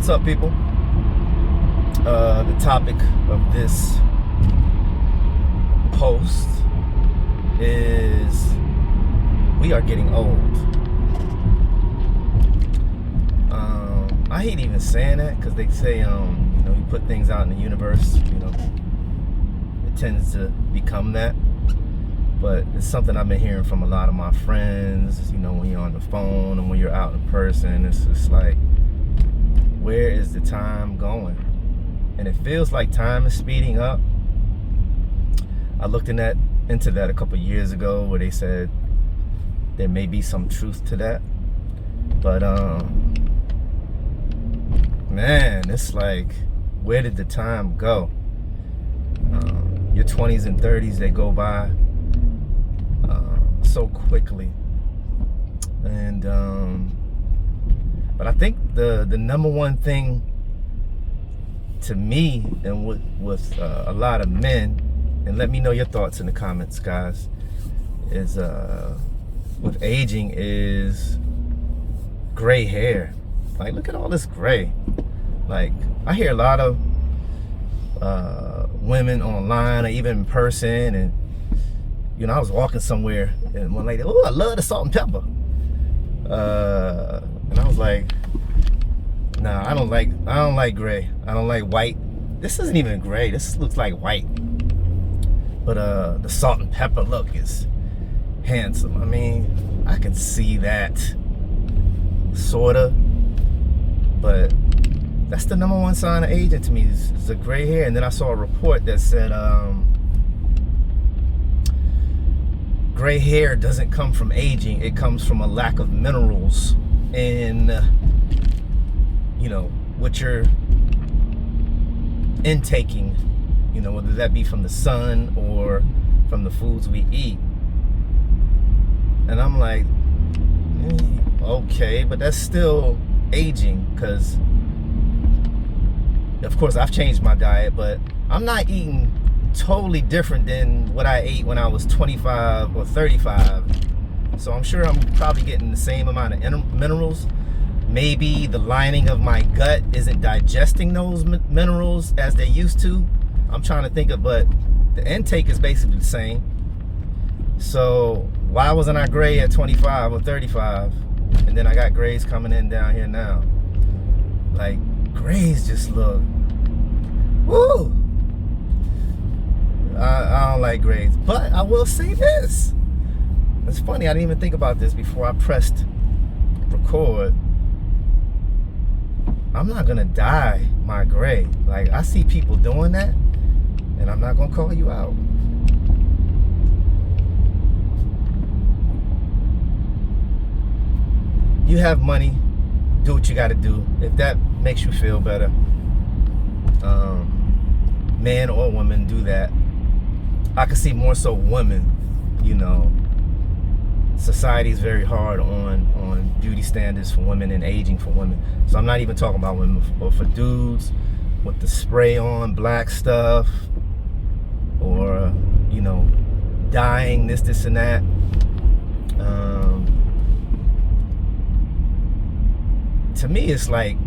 What's up, people? The topic of this post is we are getting old. I hate even saying that because they say, you put things out in the universe, it tends to become that. But it's something I've been hearing from a lot of my friends, when you're on the phone and when you're out in person, it's just like, where is the time going? And it feels like time is speeding up. I looked into that a couple years ago where they said there may be some truth to that. But, man, it's like, where did the time go? Your 20s and 30s, they go by so quickly. And but I think the number one thing to me and with a lot of men, and let me know your thoughts in the comments, guys, is with aging is gray hair. Like, look at all this gray. Like, I hear a lot of women online or even in person, and I was walking somewhere and one lady, oh, I love the salt and pepper. And I was like, nah, I don't like gray. I don't like white. This isn't even gray. This looks like white. But the salt and pepper look is handsome. I mean, I can see that, sorta. But that's the number one sign of aging to me is the gray hair. And then I saw a report that said gray hair doesn't come from aging. It comes from a lack of minerals in, what you're intaking, whether that be from the sun or from the foods we eat. And I'm like, okay, but that's still aging, because of course I've changed my diet, but I'm not eating totally different than what I ate when I was 25 or 35. So I'm sure I'm probably getting the same amount of minerals. Maybe the lining of my gut isn't digesting those minerals as they used to. I'm trying to think of, but the intake is basically the same. So why wasn't I gray at 25 or 35? And then I got grays coming in down here now. Like, grays just look, woo! I don't like grays, but I will say this. It's funny, I didn't even think about this before I pressed record. I'm not gonna dye my gray. Like, I see people doing that, and I'm not gonna call you out. You have money, do what you gotta do. If that makes you feel better, man or woman, do that. I can see more so women, society's very hard on beauty standards for women and aging for women. So I'm not even talking about women, but for dudes with the spray on black stuff, or, dyeing this and that. To me, it's like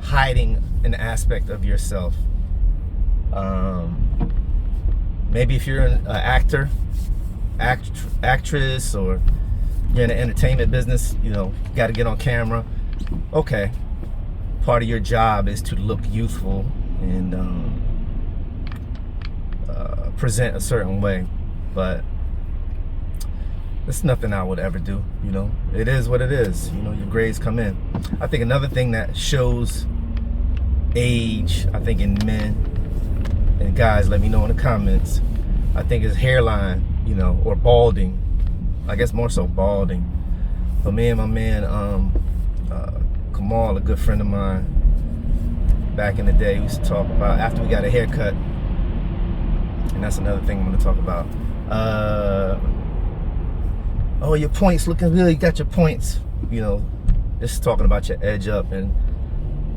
hiding an aspect of yourself. Maybe if you're an actor, actress, or you're in the entertainment business, got to get on camera. Okay, part of your job is to look youthful and present a certain way, but it's nothing I would ever do. It is what it is. Your grades come in. I think another thing that shows age, I think, in men, and guys, let me know in the comments, I think is hairline, or balding. I guess more so balding. But me and my man, Kamal, a good friend of mine, back in the day, we used to talk about after we got a haircut, and that's another thing I'm going to talk about. Oh, your points looking good. You got your points. Just talking about your edge up and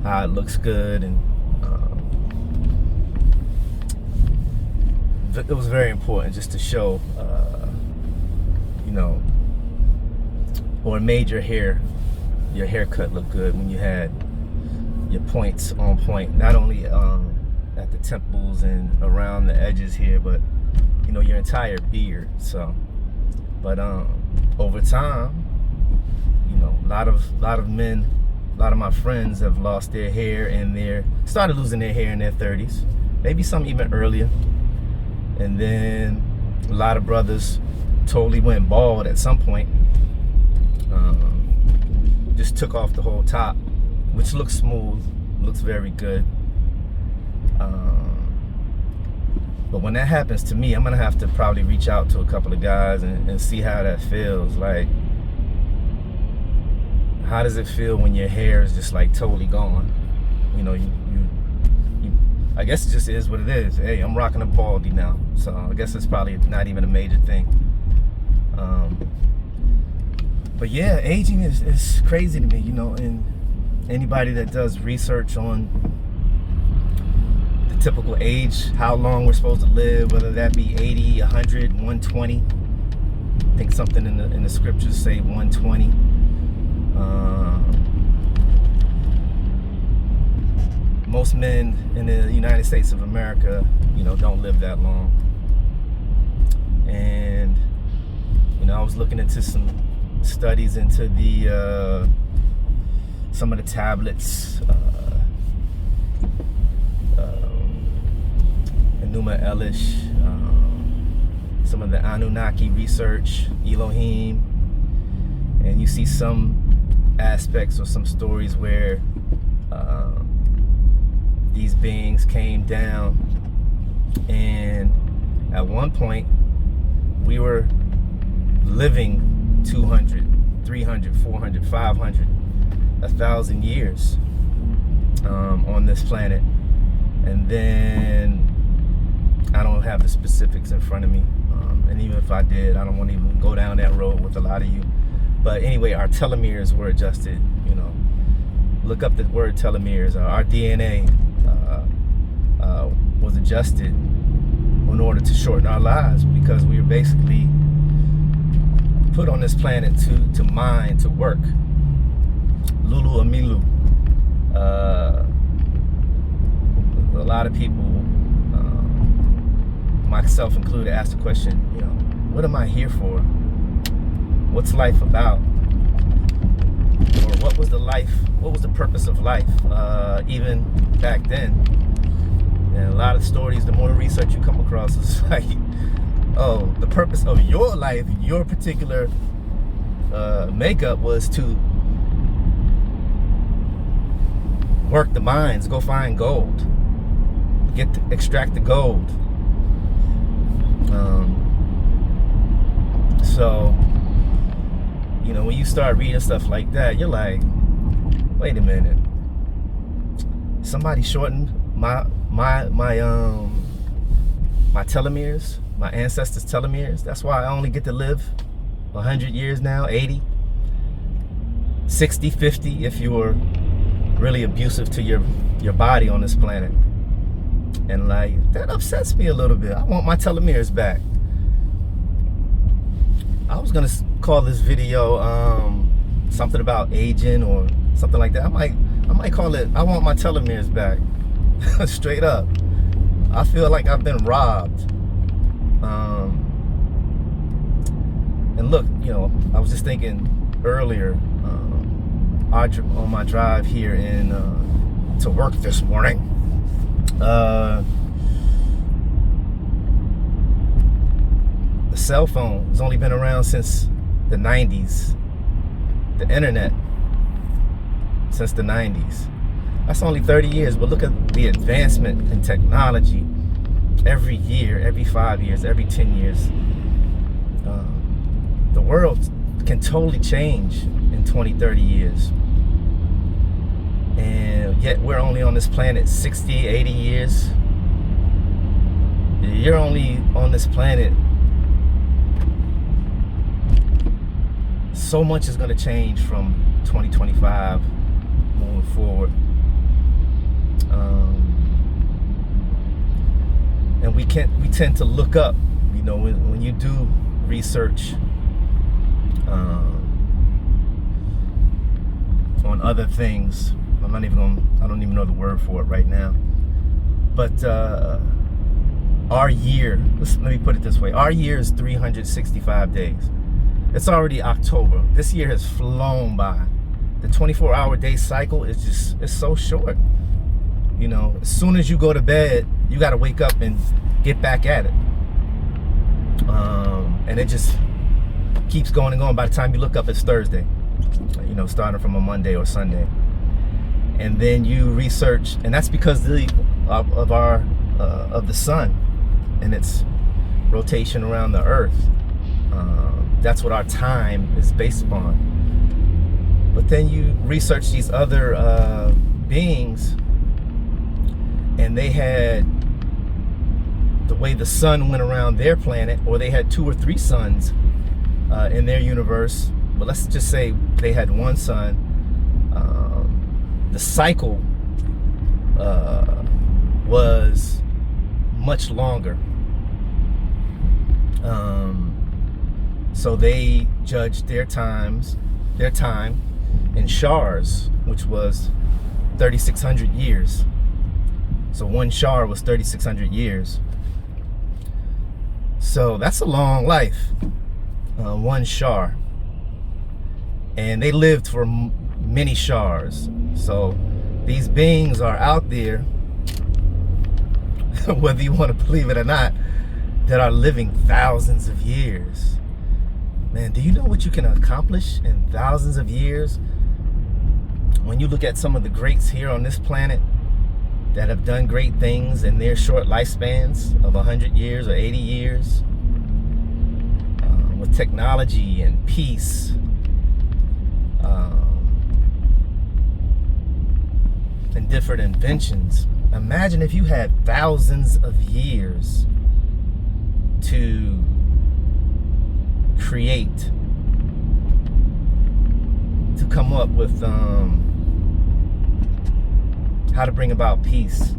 how it looks good, and it was very important just to show, or made your hair your haircut look good, when you had your points on point, not only at the temples and around the edges here, but you know, your entire beard. So, but over time, you know, a lot of men, a lot of my friends have lost their hair, and started losing their hair in their 30s, maybe some even earlier. And then a lot of brothers totally went bald at some point. Just took off the whole top, which looks smooth, looks very good. But when that happens to me, I'm gonna have to probably reach out to a couple of guys and see how that feels. Like, how does it feel when your hair is just like totally gone? You know, I guess it just is what it is. Hey, I'm rocking a baldy now, so I guess it's probably not even a major thing. But yeah, aging is crazy to me, you know, and anybody that does research on the typical age, how long we're supposed to live, whether that be 80, 100, 120. I think something in the scriptures say 120. Most men in the United States of America, you know, don't live that long. And, you know, I was looking into some studies into the some of the tablets, Enuma Elish, some of the Anunnaki research, Elohim, and you see some aspects or some stories where these beings came down, and at one point we were living 200, 300, 400, 500, 1,000 years on this planet. And then I don't have the specifics in front of me, and even if I did, I don't want to even go down that road with a lot of you. But anyway, our telomeres were adjusted. You know, look up the word telomeres. Our DNA was adjusted in order to shorten our lives, because we were basically put on this planet to mine, to work. Lulu Amilu. A lot of people, myself included, ask the question, you know, what am I here for? What's life about? Or what was the purpose of life, even back then? And a lot of stories, the more research you come across, is like, oh, the purpose of your life, your particular makeup was to work the mines, go find gold, extract the gold. So, you know, when you start reading stuff like that, you're like, wait a minute, somebody shortened my telomeres, my ancestors' telomeres. That's why I only get to live 100 years now, 80, 60, 50 if you were really abusive to your body on this planet. And like, that upsets me a little bit. I want my telomeres back. I was gonna call this video something about aging or something like that. I might call it, I want my telomeres back. Straight up. I feel like I've been robbed. And look, you know, I was just thinking earlier, on my drive here to work this morning, the cell phone has only been around since the 90s. The internet since the 90s. That's only 30 years, but look at the advancement in technology. Every year, every 5 years, every 10 years. The world can totally change in 20, 30 years. And yet we're only on this planet 60, 80 years. You're only on this planet. So much is going to change from 2025 moving forward. And we tend to look up, you know, when you do research, on other things. I don't even know the word for it right now. But our year, let me put it this way. Our year is 365 days. It's already October. This year has flown by. The 24-hour day cycle is it's so short. You know, as soon as you go to bed, you got to wake up and get back at it. And it just keeps going and going. By the time you look up, it's Thursday. You know, starting from a Monday or Sunday. And then you research, and that's because of the sun and its rotation around the earth. That's what our time is based upon. But then you research these other beings, and they had the way the sun went around their planet, or they had 2 or 3 suns in their universe. But let's just say they had one sun. The cycle was much longer. So they judged their time in shars, which was 3,600 years. So one shar was 3,600 years. So that's a long life, one shar. And they lived for many shars. So these beings are out there, whether you want to believe it or not, that are living thousands of years. Man, do you know what you can accomplish in thousands of years? When you look at some of the greats here on this planet that have done great things in their short lifespans of 100 years or 80 years, with technology and peace, and different inventions. Imagine if you had thousands of years to create, to come up with how to bring about peace,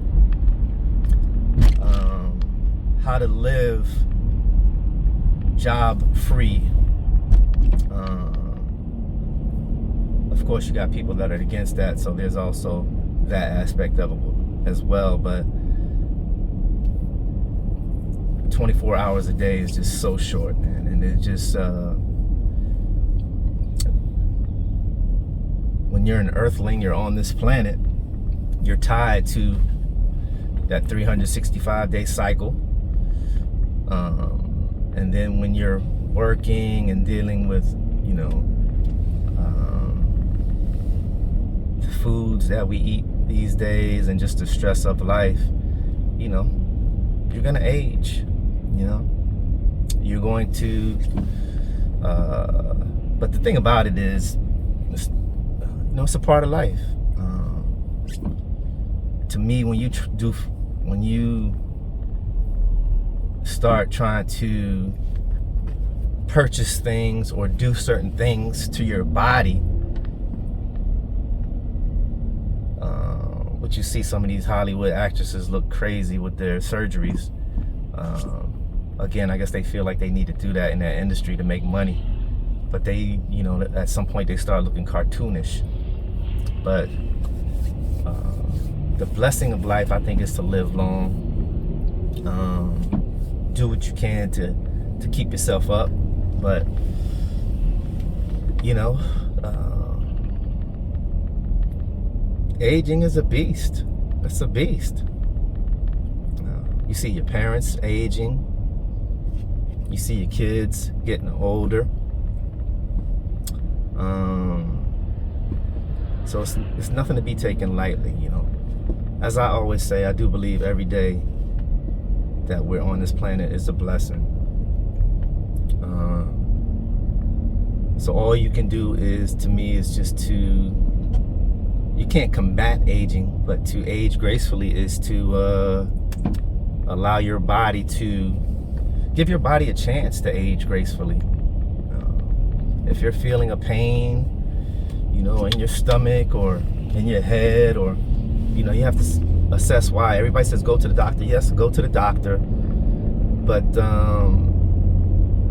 how to live job free. Of course, you got people that are against that, so there's also that aspect of it as well. But 24 hours a day is just so short, man. And it just when you're an earthling, you're on this planet, you're tied to that 365-day cycle. And then when you're working and dealing with, you know, the foods that we eat these days and just the stress of life, you know, you're gonna age. You know, you're going to, but the thing about it is, it's, you know, it's a part of life. To me, when you start trying to purchase things or do certain things to your body, which you see some of these Hollywood actresses look crazy with their surgeries. Again, I guess they feel like they need to do that in that industry to make money. But they, you know, at some point they start looking cartoonish. But the blessing of life, I think, is to live long. Do what you can to keep yourself up. But, you know, aging is a beast. It's a beast. You see your parents aging. You see your kids getting older. So it's nothing to be taken lightly, you know. As I always say, I do believe every day that we're on this planet is a blessing. So all you can do is, to me, is just to, you can't combat aging, but to age gracefully is to allow your body to, give your body a chance to age gracefully. If you're feeling a pain, you know, in your stomach or in your head, or, you know, you have to assess why. Everybody says go to the doctor. Yes, go to the doctor. But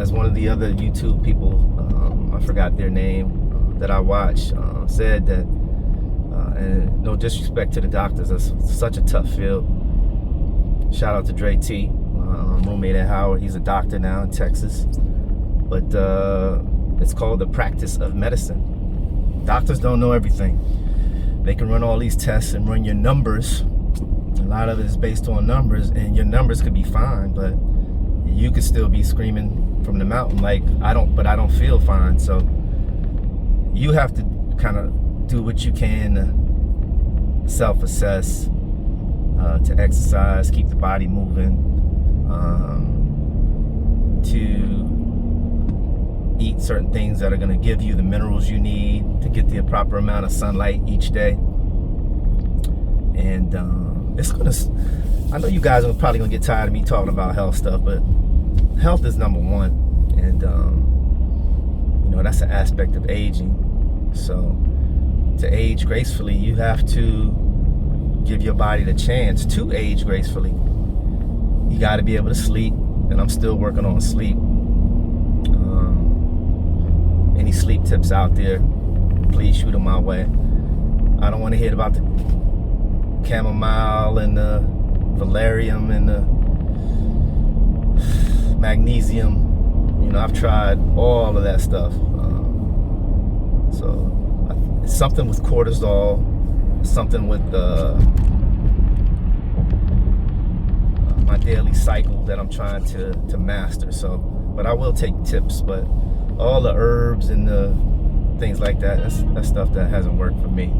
as one of the other YouTube people, I forgot their name, that I watch, said that And no disrespect to the doctors, that's such a tough field. Shout out to Dre T, roommate at Howard. He's a doctor now in Texas. But it's called the practice of medicine. Doctors don't know everything. They can run all these tests and run your numbers. A lot of it is based on numbers, and your numbers could be fine, but you could still be screaming from the mountain like, I don't feel fine. So you have to kind of do what you can to self-assess, to exercise, keep the body moving, to eat certain things that are going to give you the minerals you need to get the proper amount of sunlight each day. And I know you guys are probably gonna get tired of me talking about health stuff, but health is number one. And that's an aspect of aging. So to age gracefully, you have to give your body the chance to age gracefully. You got to be able to sleep, and I'm still working on sleep. Any sleep tips out there, please shoot them my way. I don't want to hear about the chamomile and the valerian and the magnesium. I've tried all of that stuff. So it's something with cortisol, something with my daily cycle that I'm trying to master. So, but I will take tips. But all the herbs and the things like that, that's stuff that hasn't worked for me.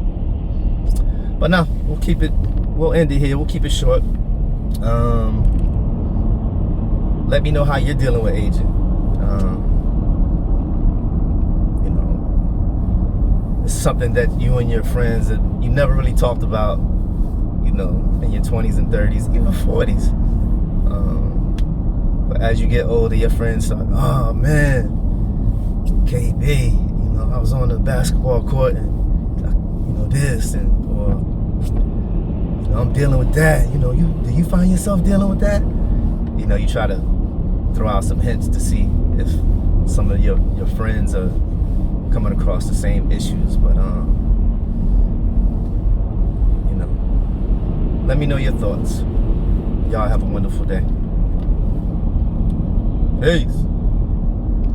But now we'll end it here. We'll keep it short. Let me know how you're dealing with aging. It's something that you and your friends that you never really talked about, in your 20s and 30s, even 40s. But as you get older, your friends start, oh man, KB, I was on the basketball court and this, and or I'm dealing with that. Do you find yourself dealing with that? You try to throw out some hints to see if some of your friends are coming across the same issues. But let me know your thoughts. Y'all have a wonderful day. Peace.